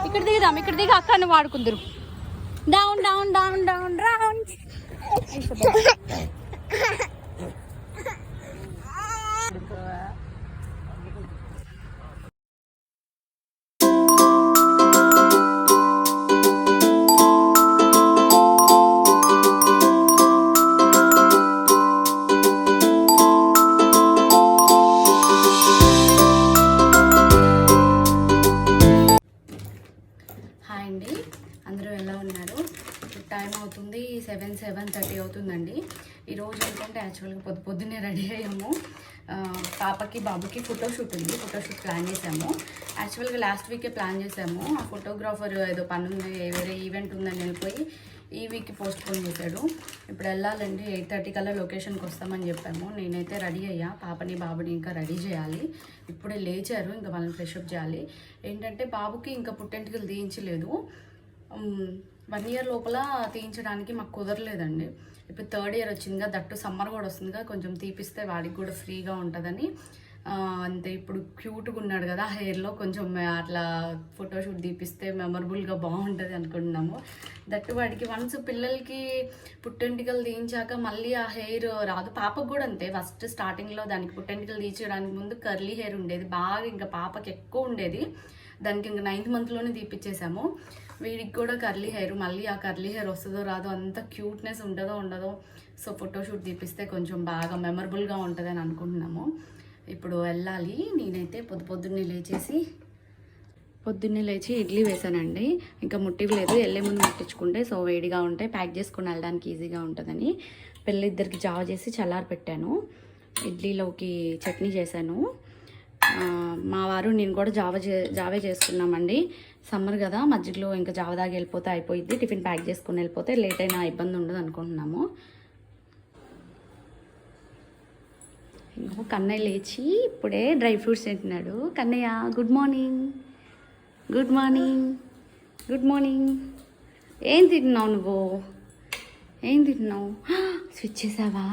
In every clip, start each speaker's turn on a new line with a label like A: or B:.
A: ఇక్కడ దిగుదాం, ఇక్కడ దిగి అక్క నువ్వు ఆడుకుందరు. Down down down down round. Hi అండి, అందరూ ఎలా ఉన్నారు? టైం అవుతుంది 7:30 అవుతుందండి. ఈరోజు ఏంటంటే యాక్చువల్గా పొద్దున్నే రెడీ అయ్యాము. పాపకి బాబుకి ఫోటోషూట్ ఉంది, ఫోటోషూట్ ప్లాన్ చేసాము. యాక్చువల్గా లాస్ట్ వీకే ప్లాన్ చేసాము. ఆ ఫోటోగ్రాఫర్ ఏదో పని ఉంది, వేరే ఈవెంట్ ఉందని వెళ్ళిపోయి ఈ వీక్కి పోస్ట్ పోన్ చేశాడు. ఇప్పుడు వెళ్ళాలండి, 8:30 కల్లా లొకేషన్కి వస్తామని చెప్పాము. నేనైతే రెడీ అయ్యా, పాపని బాబుని ఇంకా రెడీ చేయాలి. ఇప్పుడే లేచారు, ఇంకా వాళ్ళని ఫ్రెష్అప్ చేయాలి. ఏంటంటే బాబుకి ఇంకా పుట్టెంటికలు తీయించలేదు. 1 ఇయర్ లోపల తీయించడానికి మాకు కుదరలేదండి. ఇప్పుడు 3rd ఇయర్ వచ్చిందిగా, దట్టు సమ్మర్ కూడా వస్తుందిగా, కొంచెం తీపిస్తే వాడికి కూడా ఫ్రీగా ఉంటుందని. అంతే, ఇప్పుడు క్యూట్గా ఉన్నాడు కదా, హెయిర్లో కొంచెం అట్లా ఫోటోషూట్ తీపిస్తే మెమరబుల్గా బాగుంటుంది అనుకుంటున్నాము. దట్టు వాడికి వన్స్ పిల్లలకి పుట్టెంటికలు తీయించాక మళ్ళీ ఆ హెయిర్ రాదు. పాపకు కూడా అంతే, ఫస్ట్ స్టార్టింగ్లో దానికి పుట్టెంటికలు తీయించడానికి ముందు కర్లీ హెయిర్ ఉండేది బాగా, ఇంకా పాపకి ఎక్కువ ఉండేది. దానికి ఇంకా 9th మంత్లోనే తీపిచ్చేసాము. వీడికి కూడా కర్లీ హెయిర్, మళ్ళీ ఆ కర్లీ హెయిర్ వస్తుందో రాదో, అంత క్యూట్నెస్ ఉంటుందో ఉండదో. సో ఫోటోషూట్ తీపిస్తే కొంచెం బాగా మెమరబుల్గా ఉంటుంది అని అనుకుంటున్నాము. ఇప్పుడు వెళ్ళాలి. నేనైతే పొద్దున్నే లేచి ఇడ్లీ వేసానండి. ఇంకా ముట్టివ్వలేదు, వెళ్ళే ముందు ముట్టించుకుంటే సో వేడిగా ఉంటే ప్యాక్ చేసుకుని వెళ్ళడానికి ఈజీగా ఉంటుందని పిల్లలిద్దరికి జావ చేసి చల్లారి పెట్టాను. ఇడ్లీలోకి చట్నీ చేశాను. మా వారు నేను కూడా జావే చేసుకున్నామండి. సమ్మర్ కదా, మధ్యలో ఇంకా జావ దాగి వెళ్ళిపోతే అయిపోయింది. టిఫిన్ ప్యాక్ చేసుకుని వెళ్ళిపోతే లేట్ అయినా ఇబ్బంది ఉండదు అనుకుంటున్నాము. కన్నయ్య లేచి ఇప్పుడే డ్రై ఫ్రూట్స్ తింటున్నాడు. Kannayya good morning. Good morning, good morning. ఏం తింటున్నావు నువ్వు? ఏం తింటున్నావు? స్విచ్ చేసావా?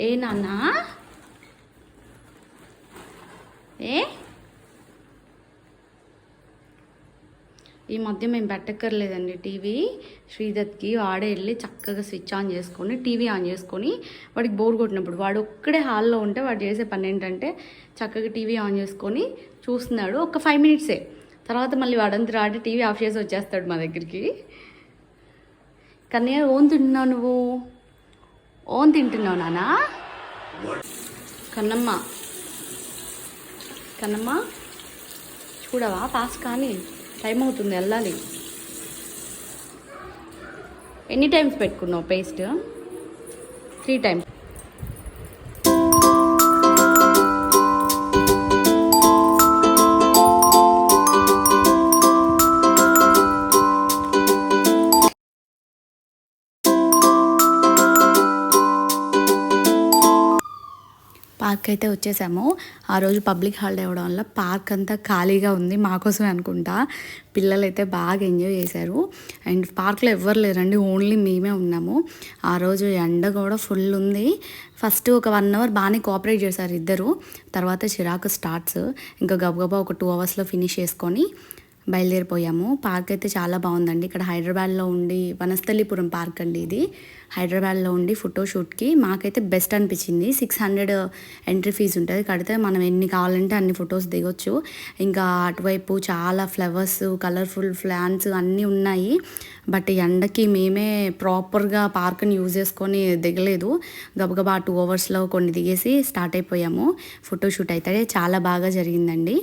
A: ఏ నాన్నా? ఈ మధ్య మేము పెట్టక్కర్లేదండి టీవీ. శ్రీదత్కి వాడే వెళ్ళి చక్కగా స్విచ్ ఆన్ చేసుకొని టీవీ ఆన్ చేసుకొని, వాడికి బోర్ కొట్టినప్పుడు వాడు ఒక్కడే హాల్లో ఉంటే వాడు చేసే పని ఏంటంటే చక్కగా టీవీ ఆన్ చేసుకొని చూస్తున్నాడు. ఒక 5 మినిట్సే, తర్వాత మళ్ళీ వాడంతా రాడి టీవీ ఆఫ్ చేసి వచ్చేస్తాడు మా దగ్గరికి. కన్నయ్య ఓన్ తింటున్నావు నువ్వు? ఓన్ తింటున్నావు నానా? కన్నమ్మ చూడవా, ఫాస్ట్ కానీ టైం అవుతుంది, వెళ్ళాలి. ఎన్ని టైమ్స్ పెట్టుకున్నావు పేస్ట్? 3 టైమ్స్. పార్క్ అయితే వచ్చేసాము. ఆ రోజు పబ్లిక్ హాలిడే అవ్వడం వల్ల పార్క్ అంతా ఖాళీగా ఉంది, మాకోసమే అనుకుంటా. పిల్లలు అయితే బాగా ఎంజాయ్ చేశారు. అండ్ పార్క్లో ఎవ్వరు లేరండి, ఓన్లీ మేమే ఉన్నాము. ఆ రోజు ఎండ కూడా ఫుల్ ఉంది. ఫస్ట్ ఒక 1 అవర్ బాగానే కోఆపరేట్ చేశారు ఇద్దరు, తర్వాత చిరాకు స్టార్ట్స్. ఇంకా గబగబా ఒక 2 అవర్స్లో ఫినిష్ చేసుకొని బయలుదేరిపోయాము. పార్క్ అయితే చాలా బాగుందండి. ఇక్కడ హైదరాబాద్లో ఉండి, వనస్థలిపురం పార్క్ అండి ఇది, హైదరాబాద్లో ఉండి ఫోటోషూట్కి మాకైతే బెస్ట్ అనిపించింది. 600 ఎంట్రీ ఫీజు ఉంటుంది, కడితే మనం ఎన్ని కావాలంటే అన్ని ఫొటోస్ దిగొచ్చు. ఇంకా అటువైపు చాలా ఫ్లవర్స్, కలర్ఫుల్ ప్లాంట్స్ అన్నీ ఉన్నాయి. బట్ ఎండకి మేమే ప్రాపర్గా పార్క్ని యూజ్ చేసుకొని దిగలేదు. గబగబా 2 అవర్స్లో కొన్ని దిగేసి స్టార్ట్ అయిపోయాము. ఫోటోషూట్ అయితే చాలా బాగా జరిగిందండి.